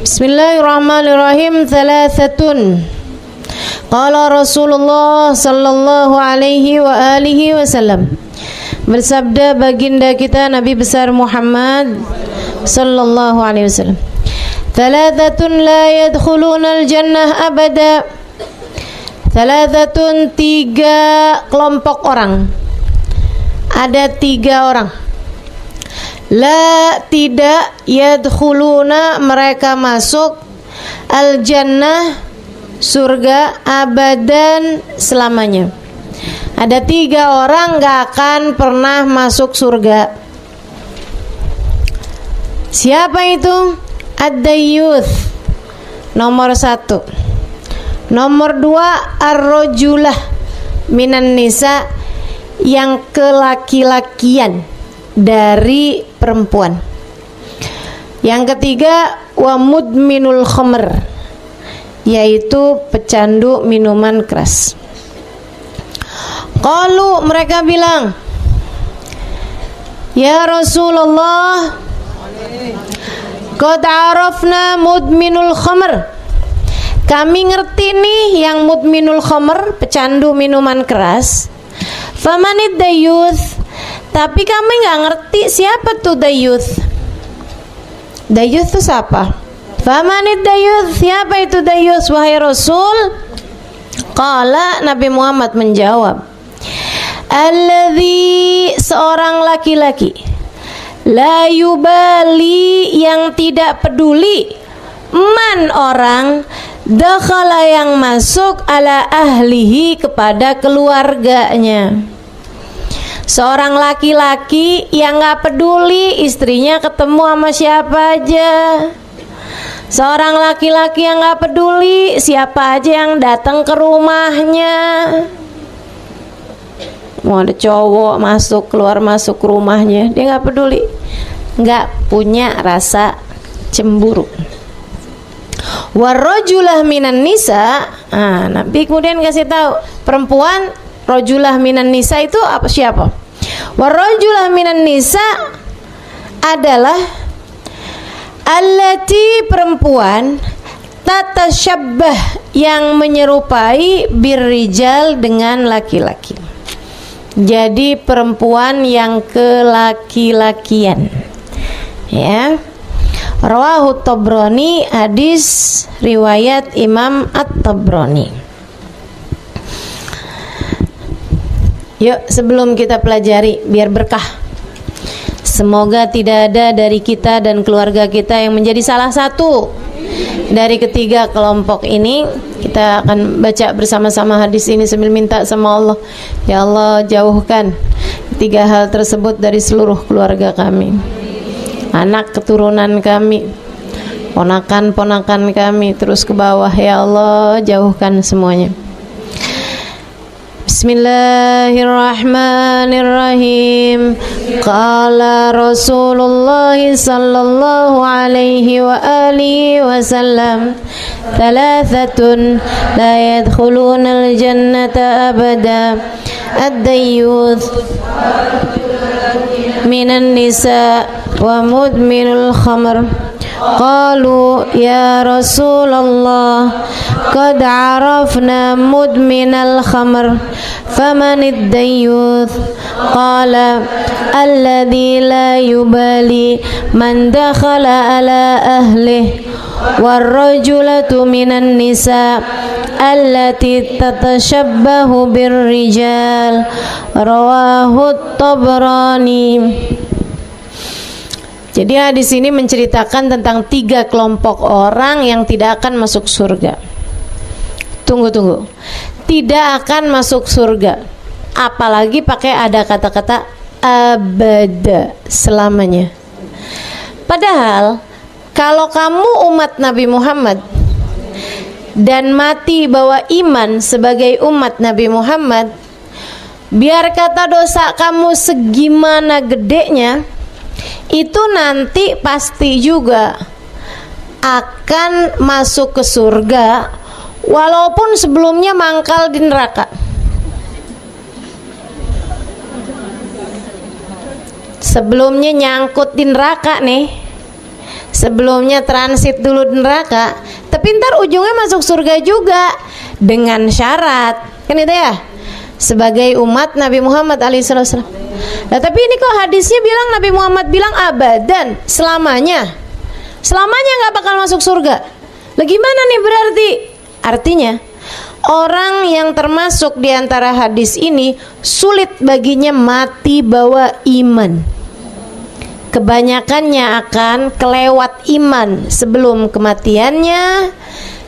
Bismillahirrahmanirrahim. Thalathatun qala Rasulullah sallallahu alaihi wa alihi wasallam. Bersabda baginda kita Nabi besar Muhammad sallallahu alaihi wasallam, thalathatun la yadkhuluna al-jannah abada. Thalathatun, tiga kelompok orang. Ada tiga orang. La, tidak, yadkhuluna, mereka masuk, al-jannah, surga, abadan, selamanya. Ada tiga orang gak akan pernah masuk surga. Siapa itu? Ad-dayyuth, nomor satu. Nomor dua, ar-rajulah minan nisa, yang kelaki-lakian dari perempuan. Yang ketiga, wa mudminul khamr, yaitu pecandu minuman keras. Qalu, mereka bilang, ya Rasulullah, qad arafna mudminul khamr, kami ngerti nih yang mudminul khamr, pecandu minuman keras. Famanid dayyuth, tapi kami nggak ngerti siapa tuh dayyuth. Dayyuth itu siapa? Famanid dayyuth, siapa itu dayyuth wahai Rasul? Qala, Nabi Muhammad menjawab, alladzi, seorang laki-laki, la yubali, yang tidak peduli, man, orang, dakhala, yang masuk, ala ahlihi, kepada keluarganya. Seorang laki-laki yang gak peduli istrinya ketemu sama siapa aja. Seorang laki-laki yang gak peduli siapa aja yang datang ke rumahnya. Mau ada cowok masuk keluar masuk ke rumahnya, dia gak peduli, gak punya rasa cemburu. Warrajulah minan nisa, Nabi kemudian kasih tahu perempuan. Rajulah minan nisa itu apa, siapa? Warrajulah minan nisa adalah allati, perempuan, tatasyabbah, yang menyerupai birrijal, dengan laki-laki. Jadi perempuan yang kelaki-lakian, ya. Rawahu Tabrani, hadis riwayat Imam At-Tabrani. Yuk, sebelum kita pelajari, biar berkah, semoga tidak ada dari kita dan keluarga kita yang menjadi salah satu dari ketiga kelompok ini. Kita akan baca bersama-sama hadis ini sambil minta sama Allah, ya Allah, jauhkan tiga hal tersebut dari seluruh keluarga kami, anak keturunan kami, ponakan-ponakan kami, terus ke bawah, ya Allah, jauhkan semuanya. Bismillahirrahmanirrahim. Qala Rasulullah sallallahu alaihi wa alihi wasallam, thalathatun la yadkhuluna al-jannata abada, ad-dayyuth minan nisa wa mudminul khamr. Qalu ya Rasulullah, qad arafna mudminal khamr, famanid dayyuth? Qala alladhi la yubali man dakhala ala ahlihi, warrajulatu minan nisa allati tatashabbahu birrijal. Rawahu Tabrani. Jadi hadis ini menceritakan tentang tiga kelompok orang yang tidak akan masuk surga. Tunggu. Tidak akan masuk surga, apalagi pakai ada kata-kata abada, selamanya. Padahal kalau kamu umat Nabi Muhammad dan mati bawa iman sebagai umat Nabi Muhammad, biar kata dosa kamu segimana gedenya, itu nanti pasti juga akan masuk ke surga, walaupun sebelumnya mangkal di neraka. Sebelumnya nyangkut di neraka nih, sebelumnya transit dulu di neraka, tapi ntar ujungnya masuk surga juga dengan syarat, kan itu ya, sebagai umat Nabi Muhammad alaihissalam. Nah, tapi ini kok hadisnya bilang, Nabi Muhammad bilang abadan, selamanya nggak bakal masuk surga. Lah gimana nih berarti? Artinya orang yang termasuk di antara hadis ini sulit baginya mati bawa iman. Kebanyakannya akan kelewat iman sebelum kematiannya,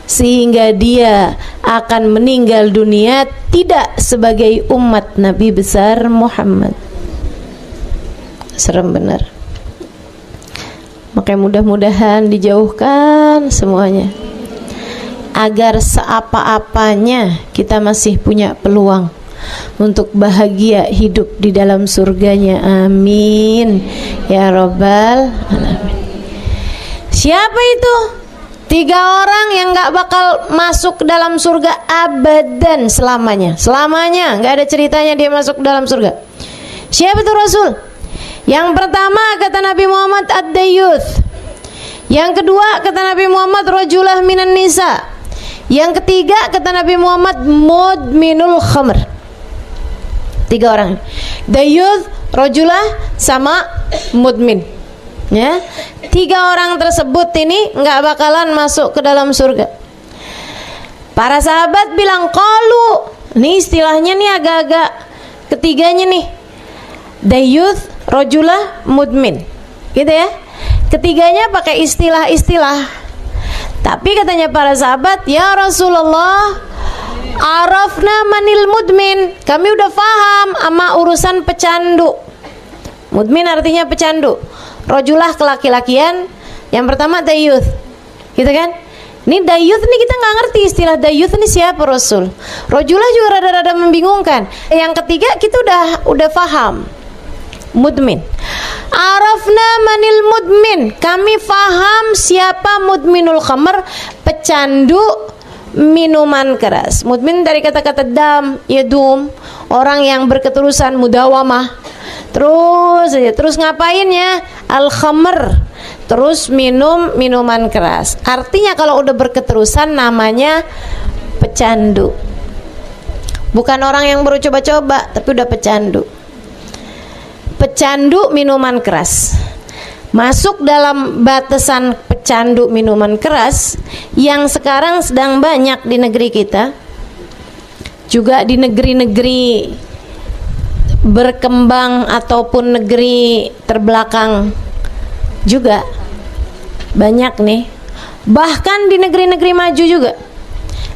sehingga dia akan meninggal dunia tidak sebagai umat Nabi besar Muhammad. Serem benar. Makanya mudah-mudahan dijauhkan semuanya, agar seapa-apanya kita masih punya peluang untuk bahagia hidup di dalam surganya. Amin ya rabbal alamin. Siapa itu? 3 orang yang gak bakal masuk dalam surga abadan, selamanya gak ada ceritanya dia masuk dalam surga. Siapa itu Rasul? Yang pertama kata Nabi Muhammad ad-dayyuth. Yang kedua kata Nabi Muhammad rajulah minan nisa. Yang ketiga kata Nabi Muhammad mudminul khamr. 3 orang, dayyuth, rajulah, sama mudmin, ya. 3 orang tersebut ini nggak bakalan masuk ke dalam surga. Para sahabat bilang, qalu, nih istilahnya nih agak-agak ketiganya nih, dayyuth, rajulah, mudmin, gitu ya. Ketiganya pakai istilah-istilah. Tapi katanya para sahabat, ya Rasulullah, arafna manil mudmin, kami udah paham sama urusan pecandu. Mudmin artinya pecandu, rajulah kelaki-lakian, yang pertama dayyuth, gitu kan. Ini dayyuth nih kita nggak ngerti istilah dayyuth ini siapa Rasul. Rajulah juga rada-rada membingungkan. Yang ketiga kita udah paham, mudmin. Arafna manil mudmin, kami faham siapa mudminul khamr, pecandu minuman keras. Mudmin dari kata-kata dam, yadum, orang yang berketerusan, mudawamah. Terus ngapain ya? Al-khamr, terus minum minuman keras. Artinya kalau udah berketerusan namanya pecandu. Bukan orang yang baru coba-coba, tapi udah pecandu. Pecandu minuman keras masuk dalam batasan pecandu minuman keras yang sekarang sedang banyak di negeri kita, juga di negeri-negeri berkembang ataupun negeri terbelakang juga banyak nih, bahkan di negeri-negeri maju juga.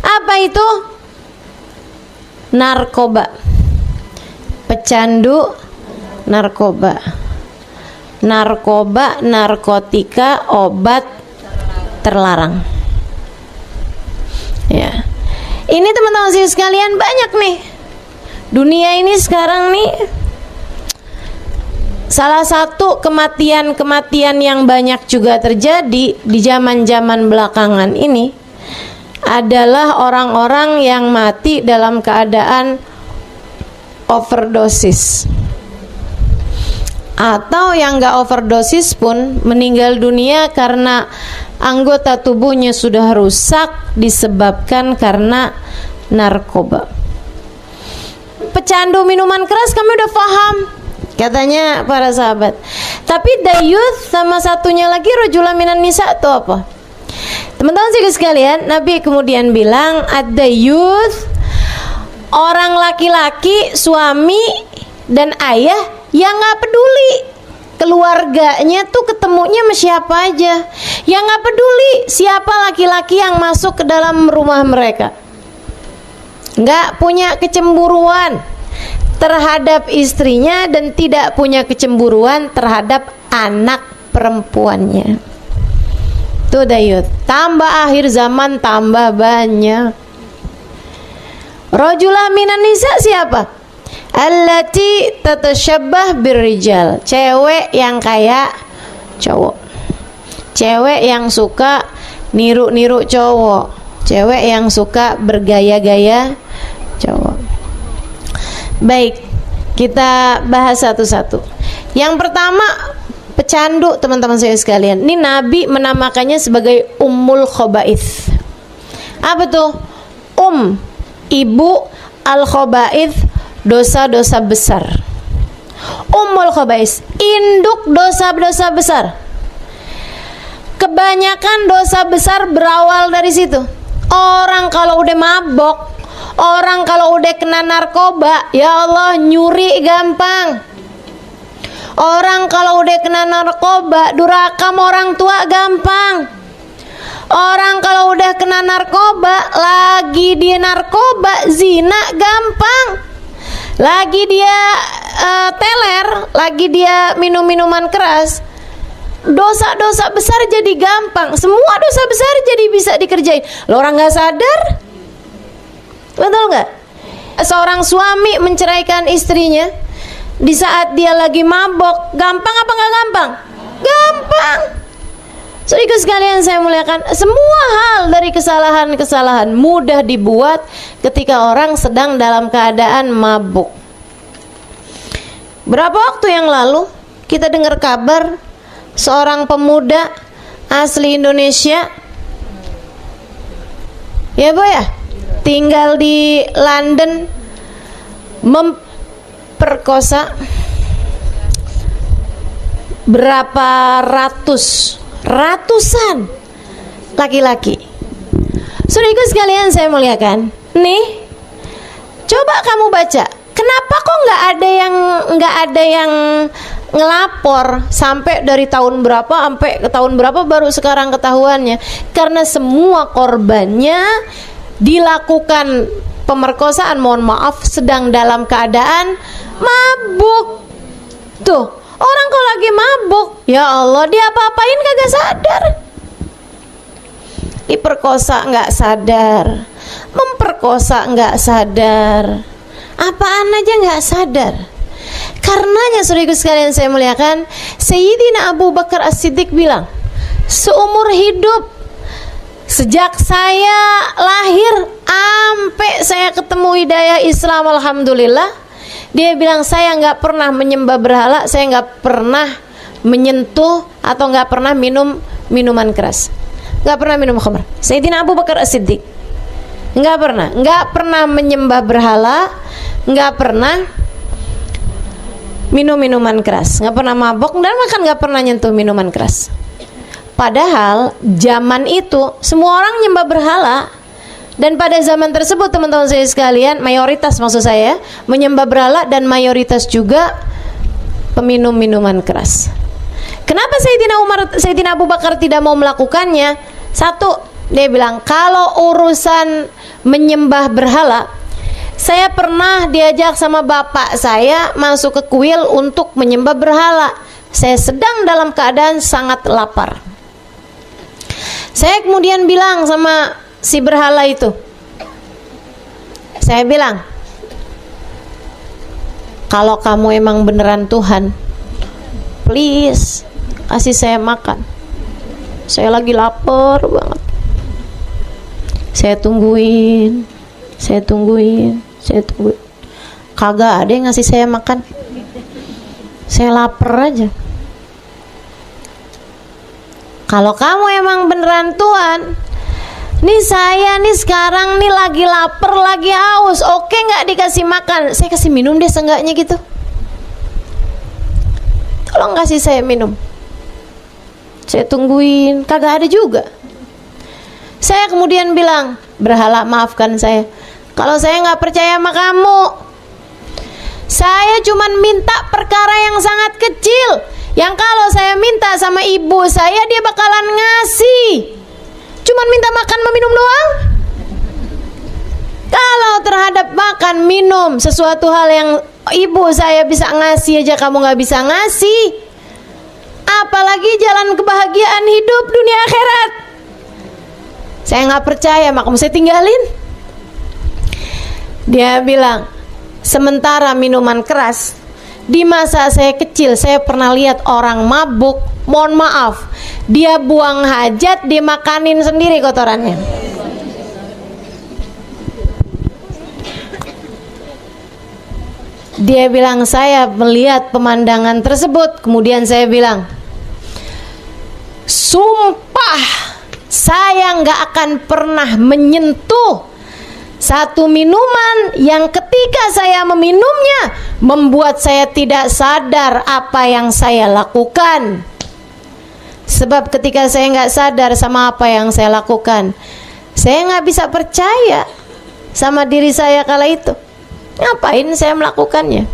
Apa itu? Narkoba, pecandu narkoba, narkotika, obat terlarang. Ya, ini teman-teman sekalian banyak nih. Dunia ini sekarang nih, salah satu kematian yang banyak juga terjadi di zaman-zaman belakangan ini adalah orang-orang yang mati dalam keadaan overdosis, atau yang gak overdosis pun meninggal dunia karena anggota tubuhnya sudah rusak disebabkan karena narkoba. Pecandu minuman keras kami udah paham, katanya para sahabat. Tapi dayyuth sama satunya lagi rajula minan nisa itu apa? Teman-teman sekalian, Nabi kemudian bilang ad-dayyuth, orang laki-laki, suami dan ayah yang nggak peduli keluarganya tuh ketemunya sama siapa aja, yang nggak peduli siapa laki-laki yang masuk ke dalam rumah mereka, nggak punya kecemburuan terhadap istrinya dan tidak punya kecemburuan terhadap anak perempuannya. Tuh dayyuth, tambah akhir zaman tambah banyak. Rajulah minan nisa siapa? Allati tatasyabbah birrijal, cewek yang kayak cowok, cewek yang suka niru-niru cowok, cewek yang suka bergaya-gaya cowok. Baik, kita bahas satu-satu. Yang pertama, pecandu, teman-teman saya sekalian. Ini Nabi menamakannya sebagai Ummul Khaba'ith. Apa tuh? Ibu, al-khaba'ith, dosa-dosa besar. Ummul Khaba'ith, induk dosa-dosa besar. Kebanyakan dosa besar berawal dari situ. Orang kalau udah mabok, orang kalau udah kena narkoba, ya Allah, nyuri gampang. Orang kalau udah kena narkoba, durhaka sama orang tua gampang. Orang kalau udah kena narkoba, lagi dia narkoba, zina gampang. Lagi dia teler, lagi dia minum minuman keras, dosa-dosa besar jadi gampang. Semua dosa besar jadi bisa dikerjain. Lo orang nggak sadar, betul nggak? Seorang suami menceraikan istrinya di saat dia lagi mabok, gampang apa nggak gampang? Gampang. Saudara sekalian saya muliakan, semua hal dari kesalahan-kesalahan mudah dibuat ketika orang sedang dalam keadaan mabuk. Berapa waktu yang lalu kita dengar kabar seorang pemuda asli Indonesia, ya Bu ya, tinggal di London, memperkosa berapa ratusan laki-laki. Saudaraku sekalian saya muliakan, nih coba kamu baca, kenapa kok nggak ada yang ngelapor sampai dari tahun berapa sampai ke tahun berapa baru sekarang ketahuannya? Karena semua korbannya dilakukan pemerkosaan, mohon maaf, sedang dalam keadaan mabuk. Tuh, orang kalau lagi mabuk, ya Allah, dia apa-apain kagak sadar. Diperkosa nggak sadar, memperkosa nggak sadar, apaan aja nggak sadar. Karenanya saudaraku sekalian saya muliakan, Sayyidina Abu Bakar As-Siddiq bilang, seumur hidup, sejak saya lahir sampai saya ketemu hidayah Islam, alhamdulillah, dia bilang saya nggak pernah menyembah berhala, saya nggak pernah menyentuh atau nggak pernah minum minuman keras, nggak pernah minum khamr. Sayyidina Abu Bakar As-Siddiq nggak pernah menyembah berhala, nggak pernah minum minuman keras, nggak pernah mabok, dan makan nggak pernah nyentuh minuman keras. Padahal zaman itu semua orang nyembah berhala, dan pada zaman tersebut teman-teman saya sekalian, mayoritas maksud saya menyembah berhala, dan mayoritas juga peminum minuman keras. Kenapa Sayyidina Abu Bakar tidak mau melakukannya? Satu, dia bilang kalau urusan menyembah berhala, saya pernah diajak sama bapak saya masuk ke kuil untuk menyembah berhala. Saya sedang dalam keadaan sangat lapar. Saya kemudian bilang sama si berhala itu, saya bilang, kalau kamu emang beneran Tuhan, please kasih saya makan. Saya lagi lapar banget. Saya tungguin. Kagak ada yang ngasih saya makan. Saya lapar aja. Kalau kamu emang beneran Tuhan, nih saya nih sekarang nih lagi lapar, lagi haus, oke nggak dikasih makan? Saya kasih minum deh seenggaknya gitu. Tolong kasih saya minum. Saya tungguin, kagak ada juga. Saya kemudian bilang, berhala maafkan saya, kalau saya nggak percaya sama kamu, saya cuman minta perkara yang sangat kecil, yang kalau saya minta sama ibu saya dia bakalan ngasih. Cuman minta makan meminum doang. Kalau terhadap makan minum, sesuatu hal yang ibu saya bisa ngasih aja kamu nggak bisa ngasih, apalagi jalan kebahagiaan hidup dunia akhirat. Saya nggak percaya, maka kamu saya tinggalin. Dia bilang, sementara minuman keras, di masa saya kecil saya pernah lihat orang mabuk, mohon maaf, dia buang hajat, dia makanin sendiri kotorannya. Dia bilang, saya melihat pemandangan tersebut, kemudian saya bilang, sumpah saya nggak akan pernah menyentuh satu minuman yang ketika saya meminumnya membuat saya tidak sadar apa yang saya lakukan. Sebab ketika saya nggak sadar sama apa yang saya lakukan, saya nggak bisa percaya sama diri saya kala itu. Ngapain saya melakukannya?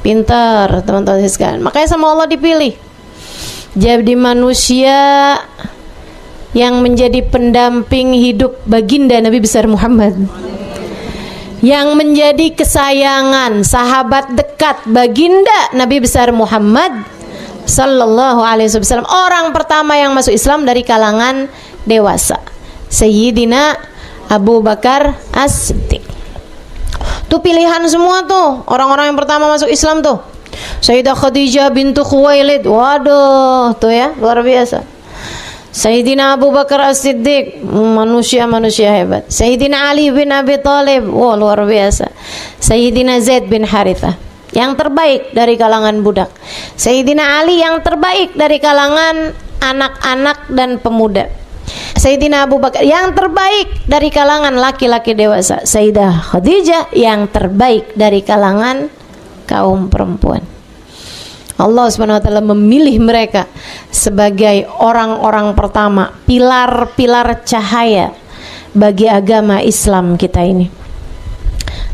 Pintar teman-teman sekalian. Makanya sama Allah dipilih jadi manusia yang menjadi pendamping hidup baginda Nabi besar Muhammad, yang menjadi kesayangan sahabat dekat baginda Nabi besar Muhammad sallallahu alaihi wasallam. Orang pertama yang masuk Islam dari kalangan dewasa, Sayyidina Abu Bakar As-Siddiq. Tuh pilihan semua tuh orang-orang yang pertama masuk Islam tuh. Sayyidah Khadijah bintu Khuwailid, waduh tuh ya, luar biasa. Sayyidina Abu Bakar As-Siddiq, manusia-manusia hebat. Sayyidina Ali bin Abi Thalib, wah luar biasa. Sayyidina Zaid bin Harithah, yang terbaik dari kalangan budak. Sayyidina Ali yang terbaik dari kalangan anak-anak dan pemuda. Sayyidina Abu Bakar yang terbaik dari kalangan laki-laki dewasa. Sayyidah Khadijah yang terbaik dari kalangan kaum perempuan. Allah Subhanahu wa taala memilih mereka sebagai orang-orang pertama, pilar-pilar cahaya bagi agama Islam kita ini.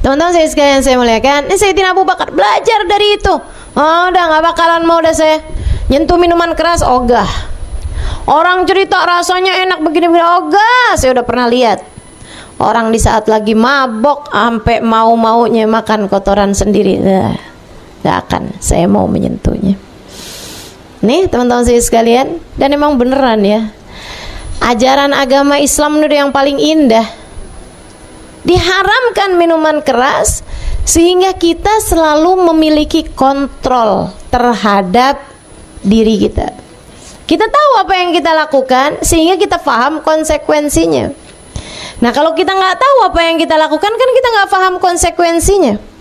Teman-teman saya sekalian saya muliakan, ini Sayyidina Abu Bakar belajar dari itu. Oh, udah nggak bakalan mau dah saya nyentuh minuman keras, ogah. Orang cerita rasanya enak begini-begini, ogah. Saya udah pernah lihat orang di saat lagi mabok sampai mau-maunya makan kotoran sendiri. Gak akan saya mau menyentuhnya. Nih teman-teman saya sekalian, dan emang beneran ya, ajaran agama Islam itu yang paling indah. Diharamkan minuman keras sehingga kita selalu memiliki kontrol terhadap diri kita. Kita tahu apa yang kita lakukan sehingga kita paham konsekuensinya. Nah kalau kita nggak tahu apa yang kita lakukan, kan kita nggak paham konsekuensinya.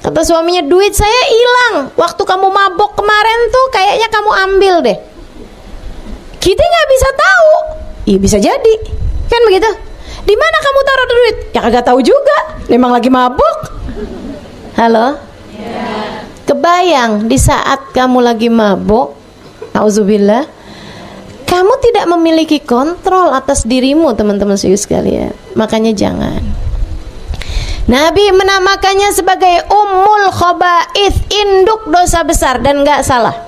Kata suaminya, duit saya hilang waktu kamu mabok kemarin tuh, kayaknya kamu ambil deh. Kita nggak bisa tahu. Iya bisa jadi, kan begitu. Di mana kamu taruh duit? Ya kagak tahu juga. Memang lagi mabok. Halo? Ya. Kebayang di saat kamu lagi mabok, auzubillah, kamu tidak memiliki kontrol atas dirimu, teman-teman sekalian. Makanya jangan. Nabi menamakannya sebagai Ummul Khaba'ith, induk dosa besar, dan nggak salah.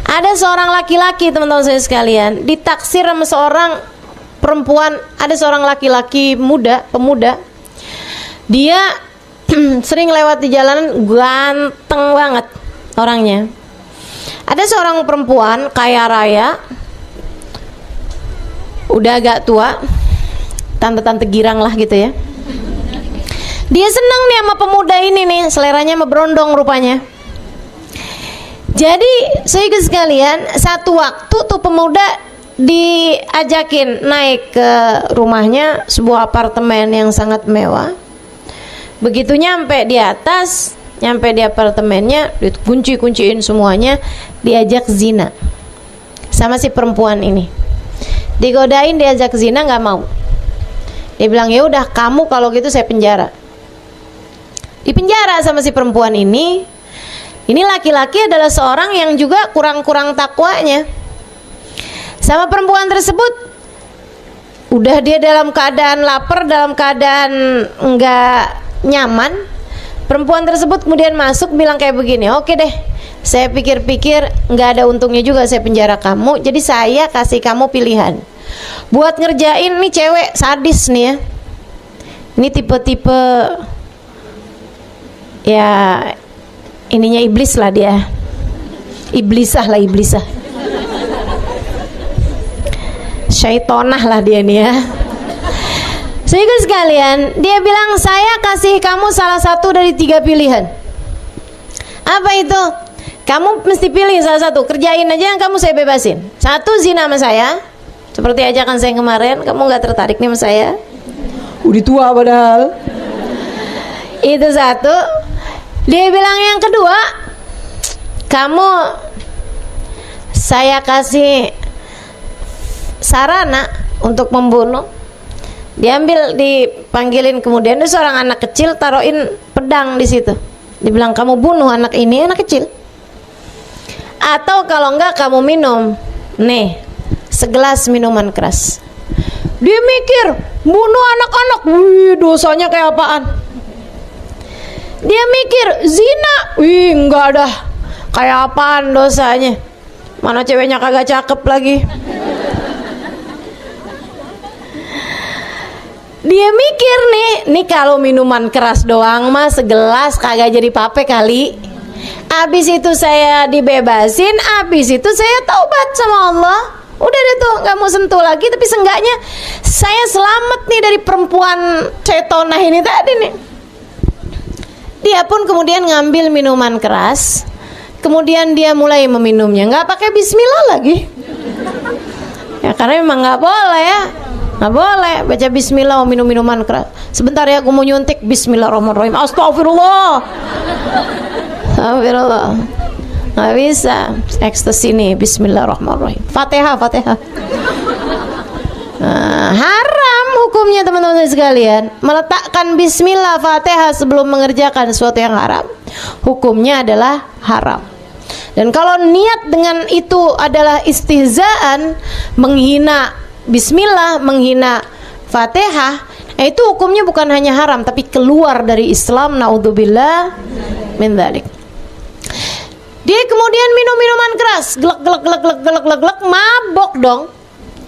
Ada seorang laki-laki, teman-teman saya sekalian, ditaksir sama seorang perempuan. Ada seorang laki-laki pemuda. Dia sering lewat di jalanan, ganteng banget orangnya. Ada seorang perempuan kaya raya, udah agak tua, tante-tante girang lah gitu ya. Dia senang nih sama pemuda ini nih, seleranya sama berondong rupanya. Jadi saudara sekalian, satu waktu tuh pemuda diajakin naik ke rumahnya, sebuah apartemen yang sangat mewah. Begitu nyampe di atas, nyampe di apartemennya, dikunci-kunciin semuanya, diajak zina sama si perempuan ini. Digodain diajak zina, nggak mau. Dia bilang, ya udah kamu kalau gitu saya penjara. Dipenjara sama si perempuan ini. Ini laki-laki adalah seorang yang juga kurang-kurang takwanya. Sama perempuan tersebut, udah dia dalam keadaan lapar, dalam keadaan enggak nyaman. Perempuan tersebut kemudian masuk bilang kayak begini, oke deh, saya pikir-pikir nggak ada untungnya juga saya penjara kamu, jadi saya kasih kamu pilihan buat ngerjain. Nih cewek sadis nih ya, ini tipe-tipe ya ininya iblis lah dia, iblisah, syaitonah lah dia nih ya. Sehingga sekalian, dia bilang, saya kasih kamu salah satu dari 3 pilihan. Apa itu? Kamu mesti pilih salah satu, kerjain aja yang kamu saya bebasin. 1, zina sama saya, seperti ajakan saya kemarin, kamu nggak tertarik nih sama saya, udah tua padahal. Itu 1. Dia bilang yang kedua, kamu saya kasih sarana untuk membunuh. Diambil, dipanggilin, kemudian ada seorang anak kecil taruhin pedang di situ. Dibilang, kamu bunuh anak ini, anak kecil. Atau kalau enggak kamu minum, nih, segelas minuman keras. Dia mikir, bunuh anak-anak, wih dosanya kayak apaan? Dia mikir, zina, wih enggak dah, kayak apaan dosanya? Mana ceweknya kagak cakep lagi. Dia mikir nih kalau minuman keras doang mah segelas kagak jadi pape kali. Abis itu saya dibebasin, abis itu saya taubat sama Allah. Udah deh tuh, gak mau sentuh lagi. Tapi seenggaknya saya selamat nih dari perempuan cetonah ini tadi nih. Dia pun kemudian ngambil minuman keras, kemudian dia mulai meminumnya. Gak pakai bismillah lagi. Ya karena memang gak boleh ya. Nggak boleh baca bismillah minum minuman keras. Sebentar ya, aku mau nyuntik. Bismillahirrahmanirrahim. Astagfirullah. Astagfirullah. Nggak bisa. Ekstasi nih. Bismillahirrahmanirrahim. Fatihah. Haram hukumnya teman-teman sekalian. Meletakkan bismillah Fatihah sebelum mengerjakan sesuatu yang haram, hukumnya adalah haram. Dan kalau niat dengan itu adalah istihzaan, menghina bismillah, menghina Fatihah, itu hukumnya bukan hanya haram tapi keluar dari Islam. Naudzubillah min dzalik. Dia kemudian minum minuman keras, gelek, mabok dong.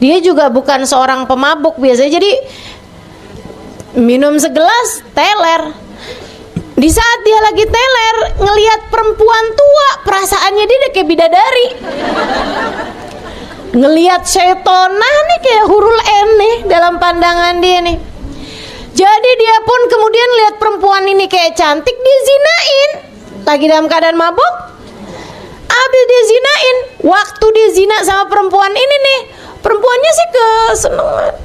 Dia juga bukan seorang pemabuk biasa, jadi minum segelas teler. Di saat dia lagi teler, ngelihat perempuan tua, perasaannya dia udah kayak bidadari. Ngelihat syaitonah nih kayak hurul nih dalam pandangan dia nih. Jadi dia pun kemudian lihat perempuan ini kayak cantik, dia zinain. Lagi dalam keadaan mabuk, abis dia zinain. Waktu dia zina sama perempuan ini nih, perempuannya sih kesenangan.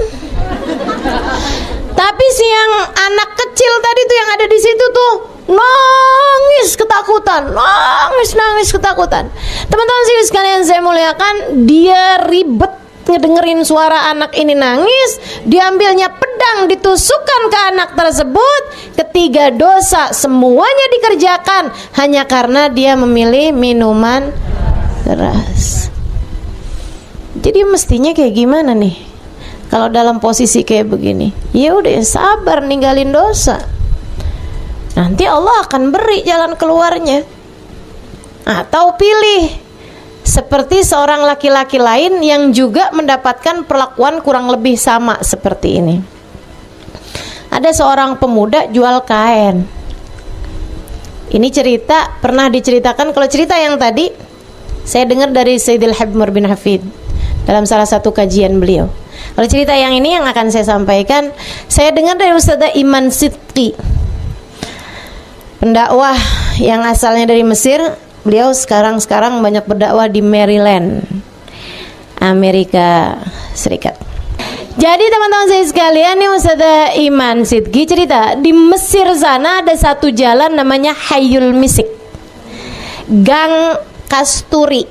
Tapi si yang anak kecil tadi tuh yang ada di situ tuh nangis ketakutan, nangis ketakutan. Teman-teman sih sekalian saya muliakan, dia ribet ngedengerin suara anak ini nangis, diambilnya pedang ditusukkan ke anak tersebut. Ketiga dosa semuanya dikerjakan hanya karena dia memilih minuman keras. Jadi mestinya kayak gimana nih kalau dalam posisi kayak begini? Ya udah sabar, ninggalin dosa. Nanti Allah akan beri jalan keluarnya. Atau pilih seperti seorang laki-laki lain yang juga mendapatkan perlakuan kurang lebih sama seperti ini. Ada seorang pemuda jual kain. Ini cerita pernah diceritakan. Kalau cerita yang tadi saya dengar dari Sayyidil Habib Umar bin Hafid dalam salah satu kajian beliau. Kalau cerita yang ini yang akan saya sampaikan, saya dengar dari Ustadzah Iman Sidqi, pendakwah yang asalnya dari Mesir. Beliau sekarang banyak berdakwah di Maryland, Amerika Serikat. Jadi teman-teman saya sekalian, nih Ustadzah Iman Sidqi cerita, di Mesir sana ada satu jalan namanya Hayul Misik, Gang Kasturi,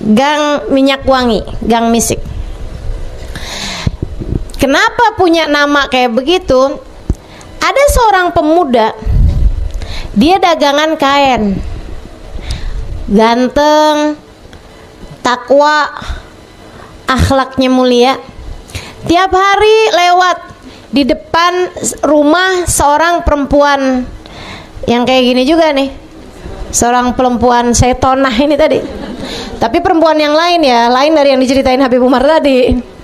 Gang Minyak Wangi, Gang Misik. Kenapa punya nama kayak begitu? Ada seorang pemuda, dia dagangan kain, ganteng, takwa, akhlaknya mulia. Tiap hari lewat di depan rumah seorang perempuan yang kayak gini juga nih, seorang perempuan setonah ini tadi. Tapi perempuan yang lain ya, lain dari yang diceritain Habib Umar tadi.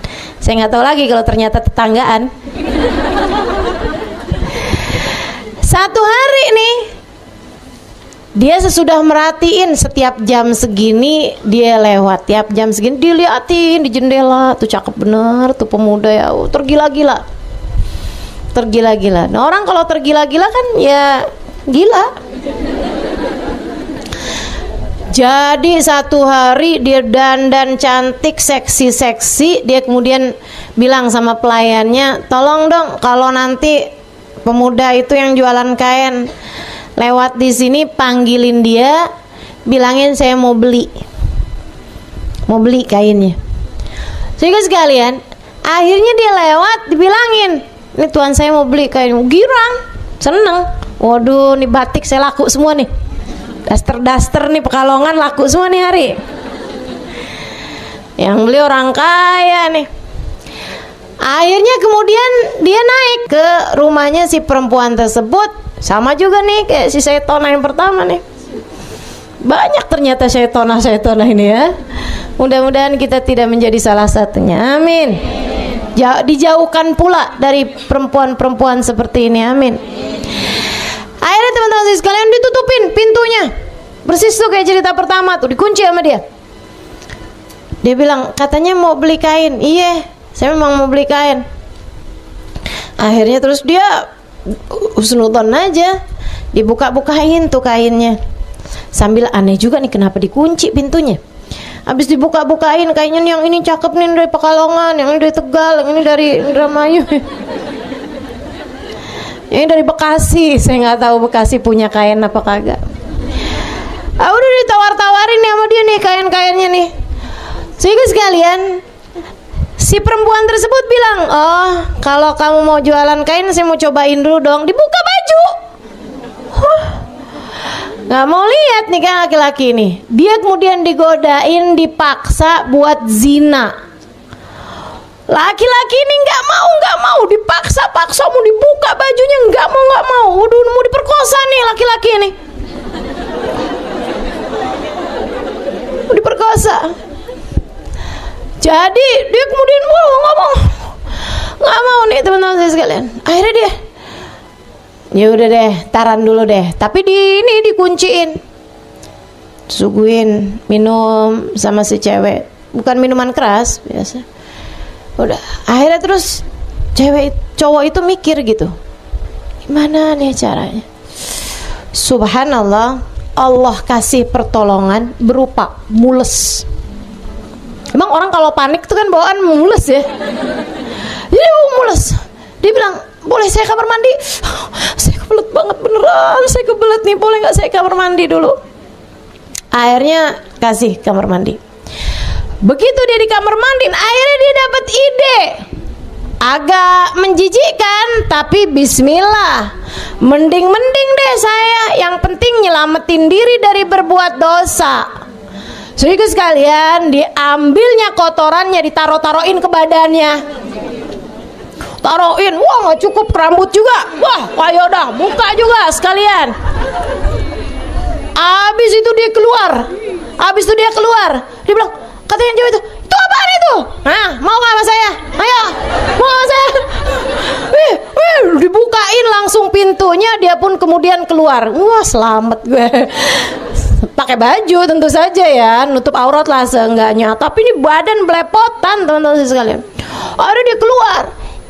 Saya nggak tahu lagi kalau ternyata tetanggaan. Satu hari nih, dia sesudah merhatiin setiap jam segini dia lewat, tiap jam segini diliatin di jendela, tuh cakep bener tuh pemuda ya, tergila-gila. Nah orang kalau tergila-gila kan ya gila. Jadi satu hari dia dandan cantik, seksi, dia kemudian bilang sama pelayannya, tolong dong kalau nanti pemuda itu yang jualan kain lewat di sini, panggilin dia, bilangin saya mau beli. mau beli kainnya. Sehingga sekalian, akhirnya dia lewat, dibilangin, ini tuan saya mau beli kain. Girang, seneng. Waduh, nih batik saya laku semua nih. Daster-daster nih Pekalongan laku semua nih hari. Yang beli orang kaya nih. Akhirnya kemudian dia naik ke rumahnya si perempuan tersebut. Sama juga nih kayak si Syaitona yang pertama nih. Banyak ternyata Syaitona ini ya. Mudah-mudahan kita tidak menjadi salah satunya. Amin. Dijauhkan pula dari perempuan-perempuan seperti ini. Amin. Akhirnya teman-teman sekalian ditutupin pintunya. Persis tuh kayak cerita pertama tuh, dikunci sama dia. Dia bilang, katanya mau beli kain. Iya, saya memang mau beli kain. Akhirnya terus dia husnudzon aja, dibuka-bukain tuh kainnya. Sambil aneh juga nih kenapa dikunci pintunya. Habis dibuka-bukain kainnya, yang ini cakep nih dari Pekalongan, yang ini dari Tegal, yang ini dari Indramayu. Ini dari Bekasi, saya nggak tahu Bekasi punya kain apa kagak. Udah ditawar-tawarin nih sama dia nih kain-kainnya nih. Sehingga sekalian, si perempuan tersebut bilang, oh kalau kamu mau jualan kain saya mau cobain dulu dong. Dibuka baju. Nggak mau lihat nih kan laki-laki ini. Dia kemudian digodain, dipaksa buat zina. Laki-laki ini nggak mau, dipaksa-paksa mau dibuka bajunya, nggak mau. Waduh, mau diperkosa nih laki-laki ini. Mau diperkosa. Jadi dia kemudian nggak mau nih teman-teman saya sekalian. Akhirnya dia, ya udah deh, taran dulu deh. Tapi ini dikunciin, suguhin minum sama si cewek, bukan minuman keras biasa. Udah, akhirnya terus cowok itu mikir gitu, gimana nih caranya? Subhanallah, Allah kasih pertolongan berupa mules. Emang orang kalau panik itu kan bawaan mules ya. Jadi mules. Dia bilang, boleh saya kamar mandi? Saya kebelet banget beneran, saya kebelet nih, boleh nggak saya kamar mandi dulu? Akhirnya kasih kamar mandi. Begitu dia di kamar mandi, akhirnya dia dapat ide. Agak menjijikkan, tapi bismillah. Mending deh saya, yang penting nyelamatin diri dari berbuat dosa. Sehingga sekalian, diambilnya kotorannya, ditaruh-taruhin ke badannya. Taruhin, wah nggak cukup, rambut juga. Wah, ayo dah, buka juga sekalian. Habis itu dia keluar. Dia bilang, katanya cewek itu apaan itu? Nah, mau nggak sama saya? Ayo, mau sama saya? Dibukain langsung pintunya, dia pun kemudian keluar. Wah, selamat gue. Pakai baju tentu saja ya, nutup aurat lah seenggaknya. Tapi ini badan belepotan teman-teman sekalian. Akhirnya dia keluar.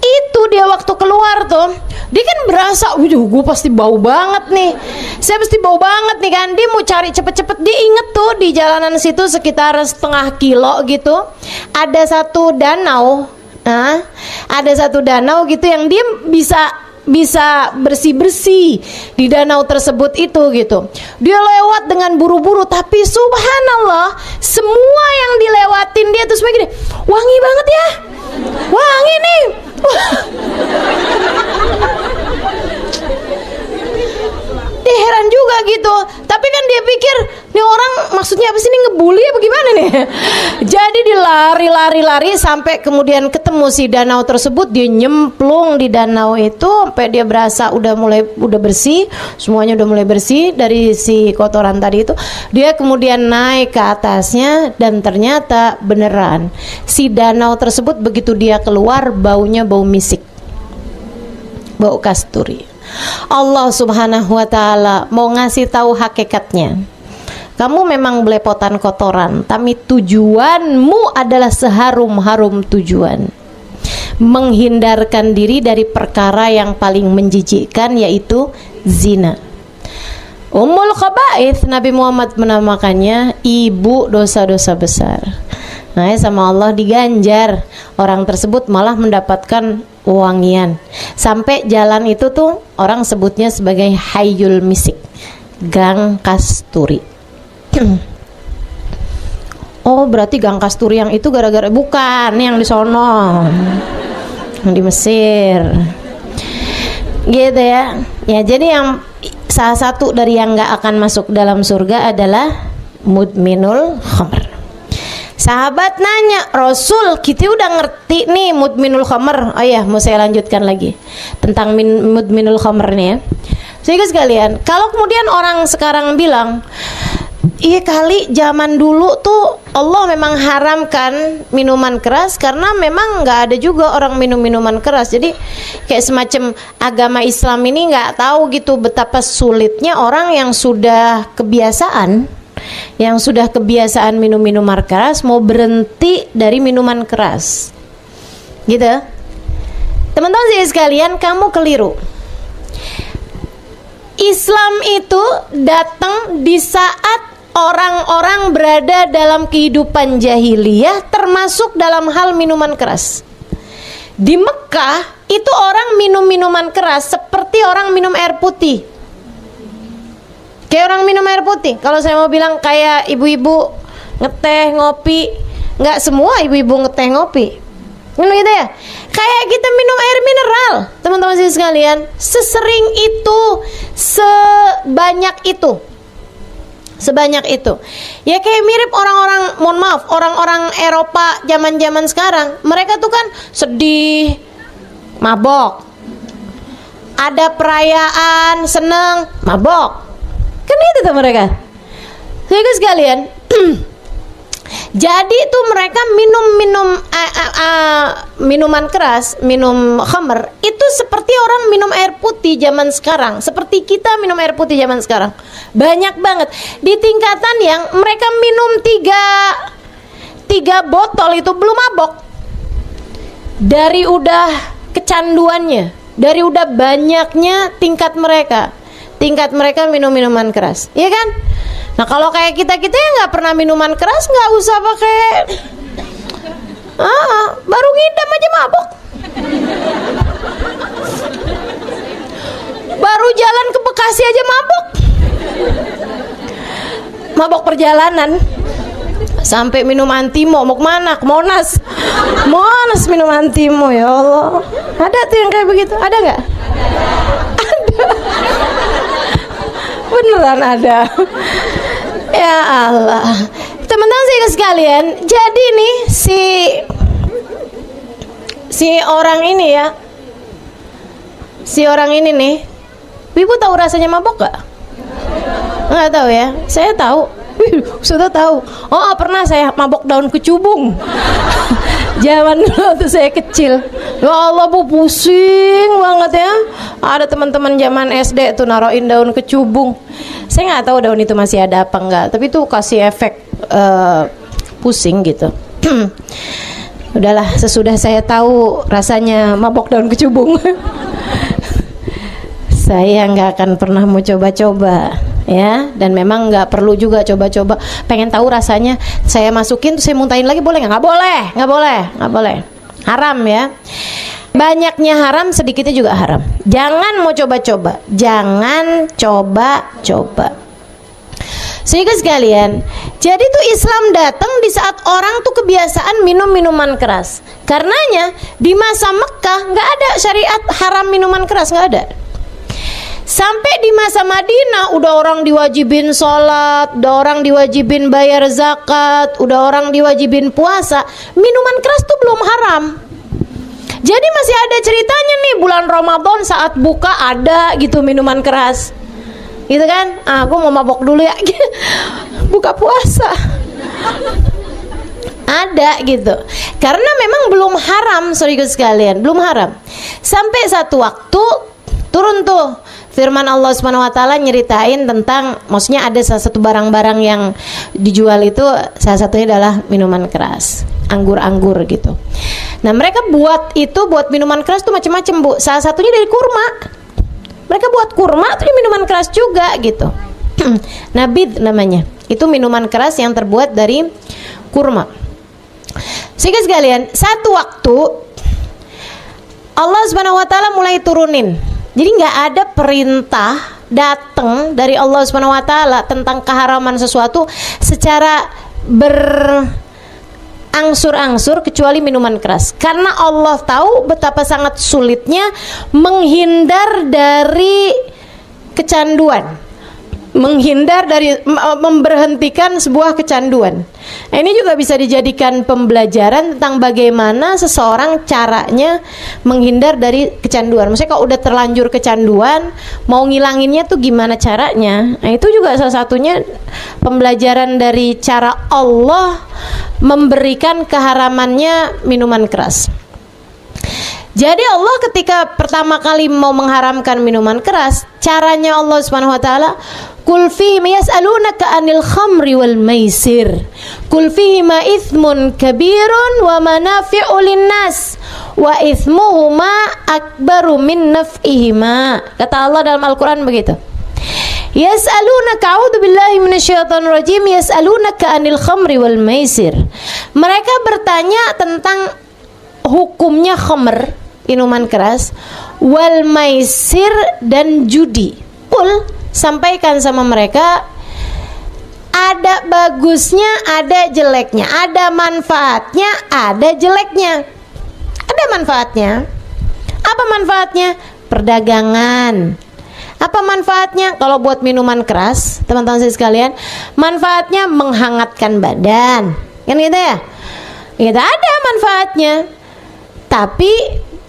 Itu dia waktu keluar tuh, dia kan berasa, gue pasti bau banget nih. Saya pasti bau banget nih kan. Dia mau cari cepet-cepet. Dia inget tuh di jalanan situ sekitar setengah kilo gitu, ada satu danau. Ada satu danau gitu yang dia bisa bersih-bersih di danau tersebut itu gitu. Dia lewat dengan buru-buru, tapi subhanallah, semua yang dilewatin dia tuh semua gini, wangi banget ya, wangi nih. Dia heran juga gitu, tapi kan dia pikir nih orang maksudnya apa sih, nih ngebully apa gimana nih. Jadi dia lari sampai kemudian ketemu si danau tersebut. Dia nyemplung di danau itu sampai dia berasa udah bersih, semuanya udah mulai bersih dari si kotoran tadi itu. Dia kemudian naik ke atasnya dan ternyata beneran si danau tersebut begitu dia keluar baunya bau misik, bau kasturi. Allah Subhanahu wa ta'ala mau ngasih tahu hakikatnya. Kamu memang belepotan kotoran, tapi tujuanmu adalah seharum-harum tujuan, menghindarkan diri dari perkara yang paling menjijikkan, yaitu zina. Ummul khaba'ith, Nabi Muhammad menamakannya ibu dosa-dosa besar. Nah, sama Allah diganjar, orang tersebut malah mendapatkan wangian. Sampai jalan itu tuh orang sebutnya sebagai Hayyul Misik, gang kasturi. Oh berarti Gang Kasturi yang itu gara-gara, bukan yang di sono, yang di Mesir, gitu ya. Ya jadi yang salah satu dari yang nggak akan masuk dalam surga adalah mudminul khamr. Sahabat nanya, Rasul, kita udah ngerti nih mudminul khamr. Oh ya, mau saya lanjutkan lagi tentang mudminul khamr nih ya. Sehingga sekalian, kalau kemudian orang sekarang bilang, iya kali zaman dulu tuh Allah memang haramkan minuman keras karena memang nggak ada juga orang minum minuman keras. Jadi kayak semacam agama Islam ini nggak tahu gitu betapa sulitnya orang yang sudah kebiasaan minum minuman keras mau berhenti dari minuman keras, gitu. Teman-teman sekalian, kamu keliru. Islam itu datang di saat orang-orang berada dalam kehidupan jahiliyah, termasuk dalam hal minuman keras. Di Mekah itu orang minum minuman keras seperti orang minum air putih. Kayak orang minum air putih. Kalau saya mau bilang kayak ibu-ibu ngeteh ngopi, nggak semua ibu-ibu ngeteh ngopi, gitu ya. Kayak kita minum air mineral, teman-teman sekalian, sesering itu, sebanyak itu. Ya kayak mirip orang-orang, mohon maaf, orang-orang Eropa zaman-zaman sekarang. Mereka tuh kan sedih, mabok. Ada perayaan, seneng, mabok. Kan itu tuh mereka. Sehingga sekalian, jadi tuh mereka minuman keras, minum khamr itu seperti orang minum air putih zaman sekarang, seperti kita minum air putih zaman sekarang. Banyak banget di tingkatan yang mereka minum tiga botol itu belum mabok. Dari udah kecanduannya, dari udah banyaknya tingkat mereka minum minuman keras, iya kan? Nah kalau kayak kita yang nggak pernah minuman keras, nggak usah pakai, baru ngidam aja mabok, baru jalan ke Bekasi aja mabok perjalanan, sampai minum antimo. Mau kemana? Ke Monas minum antimo. Ya Allah, ada tuh yang kayak begitu, ada nggak? Ada. Beneran ada. Ya Allah, teman-teman sekalian, jadi nih si orang ini nih, ibu tahu rasanya mabok gak? Nggak tahu ya, saya tahu. Sudah tahu. Oh pernah saya mabok daun kecubung. Zaman dulu waktu saya kecil. Ya Allah bu, pusing banget ya. Ada teman-teman zaman SD tuh naroin daun kecubung. Saya nggak tahu daun itu masih ada apa enggak, tapi itu kasih efek pusing gitu. Udahlah, sesudah saya tahu rasanya mabok daun kecubung, saya nggak akan pernah mau coba-coba ya, dan memang nggak perlu juga coba-coba. Pengen tahu rasanya, saya masukin tuh saya muntahin lagi, boleh nggak? Nggak boleh, haram ya. Banyaknya haram, sedikitnya juga haram. Jangan mau coba-coba, jangan coba-coba. Sehingga sekalian, jadi tuh Islam datang di saat orang tuh kebiasaan minum minuman keras. Karenanya di masa Mekah nggak ada syariat haram minuman keras, nggak ada. Sampai di masa Madinah udah orang diwajibin sholat, udah orang diwajibin bayar zakat, udah orang diwajibin puasa, minuman keras tuh belum haram. Jadi masih ada ceritanya nih, bulan Ramadan saat buka ada gitu minuman keras, gitu kan? Aku mau mabok dulu ya, buka puasa. Ada gitu, karena memang belum haram, saudara sekalian, belum haram. Sampai satu waktu turun tuh firman Allah Subhanahu wa taala nyeritain tentang, maksudnya ada salah satu barang-barang yang dijual itu salah satunya adalah minuman keras, anggur-anggur gitu. Nah, mereka buat minuman keras tuh macam-macam, Bu. Salah satunya dari kurma. Mereka buat kurma tuh minuman keras juga gitu. Nabid namanya. Itu minuman keras yang terbuat dari kurma. Sehingga sekalian, satu waktu Allah Subhanahu wa taala mulai turunin. Jadi nggak ada perintah datang dari Allah Subhanahu wa taala tentang keharaman sesuatu secara berangsur-angsur kecuali minuman keras, karena Allah tahu betapa sangat sulitnya menghindar dari kecanduan, menghindar dari memberhentikan sebuah kecanduan. Nah, ini juga bisa dijadikan pembelajaran tentang bagaimana seseorang caranya menghindar dari kecanduan. Maksudnya kalau udah terlanjur kecanduan, mau ngilanginnya tuh gimana caranya. Nah, itu juga salah satunya pembelajaran dari cara Allah memberikan keharamannya minuman keras. Jadi Allah ketika pertama kali mau mengharamkan minuman keras, caranya Allah Subhanahu wa taala, "Qul fihim yas'alunaka 'anil khamri wal maisir. Qul fihima itsmun kabirun wa manafi'u lin-nas wa itsmuhuma akbaru min naf'ihima." Kata Allah dalam Al-Qur'an begitu. Yas'alunaka, a'udzu billahi minasyaitonir rajim, yas'alunaka 'anil khamri wal maisir. Mereka bertanya tentang hukumnya khamr, minuman keras, wal maisir, dan judi. Qul, sampaikan sama mereka, ada bagusnya, ada jeleknya, ada manfaatnya, ada jeleknya. Ada manfaatnya. Apa manfaatnya? Perdagangan. Apa manfaatnya? Kalau buat minuman keras, teman-teman saya sekalian, manfaatnya menghangatkan badan. Kan gitu ya? Itu ada manfaatnya. Tapi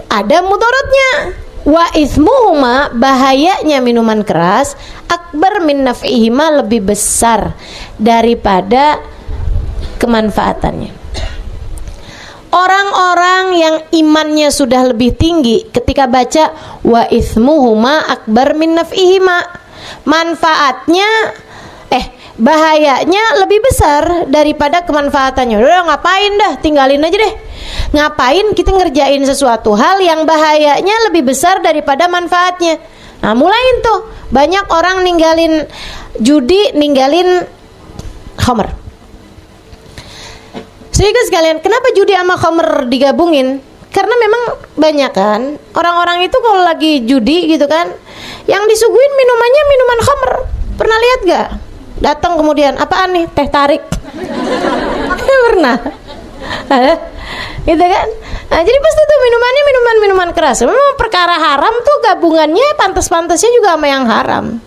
ada mudaratnya. Wa ismuhuma, bahayanya minuman keras, akbar min naf'ihima, lebih besar daripada kemanfaatannya. Orang-orang yang imannya sudah lebih tinggi ketika baca wa ismuhuma akbar min naf'ihima, manfaatnya bahayanya lebih besar daripada kemanfaatannya. Udah ngapain dah, tinggalin aja deh. Ngapain kita ngerjain sesuatu hal yang bahayanya lebih besar daripada manfaatnya. Nah, mulain tuh banyak orang ninggalin judi, ninggalin khamr. Sehingga sekalian, kenapa judi sama khamr digabungin? Karena memang banyak kan orang-orang itu kalau lagi judi gitu kan, yang disuguhin minumannya minuman khamr. Pernah lihat gak? Datang kemudian, apaan nih? Teh tarik. Pernah. Gitu kan? Nah, jadi pasti tuh minumannya minuman keras. Memang perkara haram tuh gabungannya pantas-pantasnya juga sama yang haram.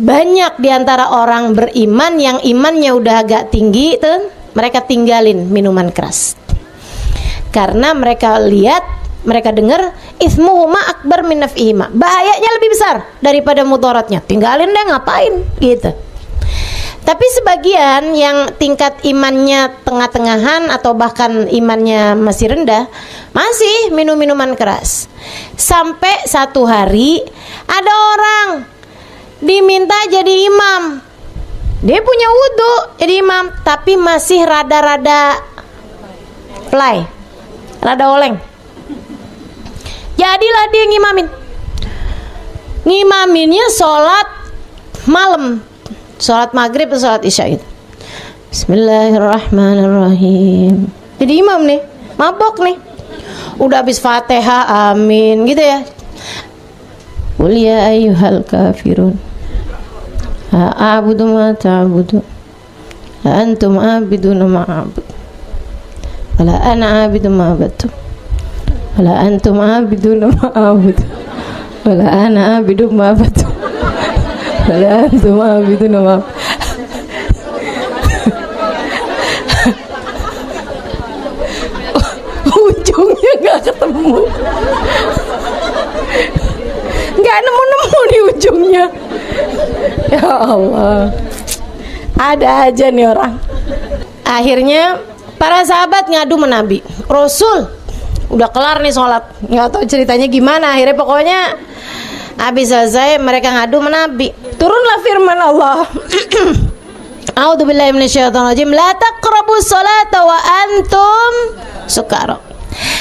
Banyak diantara orang beriman yang imannya udah agak tinggi tuh, mereka tinggalin minuman keras karena mereka lihat, mereka dengar ismuhuma akbar min naf'ihima, bahayanya lebih besar daripada mudaratnya. Tinggalin deh, ngapain gitu. Tapi sebagian yang tingkat imannya tengah-tengahan atau bahkan imannya masih rendah, masih minum minuman keras. Sampai satu hari ada orang diminta jadi imam. Dia punya wudhu jadi imam, tapi masih rada-rada fly, rada oleng. Jadilah dia ngimamin. Ngimaminnya sholat malam, sholat maghrib atau sholat isya gitu. Bismillahirrahmanirrahim. Jadi imam nih, mabok nih. Udah habis Fatihah, amin gitu ya. Qul ya ayyuhal kafirun, la a'budu ma ta'budu, la antum a'biduna ma a'budu, wala ana a'budu ma abadtum, wala antum a'biduna ma a'budu, wala ana a'budu ma abadtum, wala antum a'biduna ma abadtum. Ujungnya gak ketemu, gak nemu-nemu di ujungnya. Ya Allah, ada aja nih orang. Akhirnya para sahabat ngadu sama Nabi, Rasul udah kelar nih sholat, nggak tahu ceritanya gimana. Akhirnya pokoknya habis selesai mereka ngadu sama Nabi. Turunlah firman Allah, A'udzubillahi minasyaitonirrajim, la taqrabus sholata wa antum sukara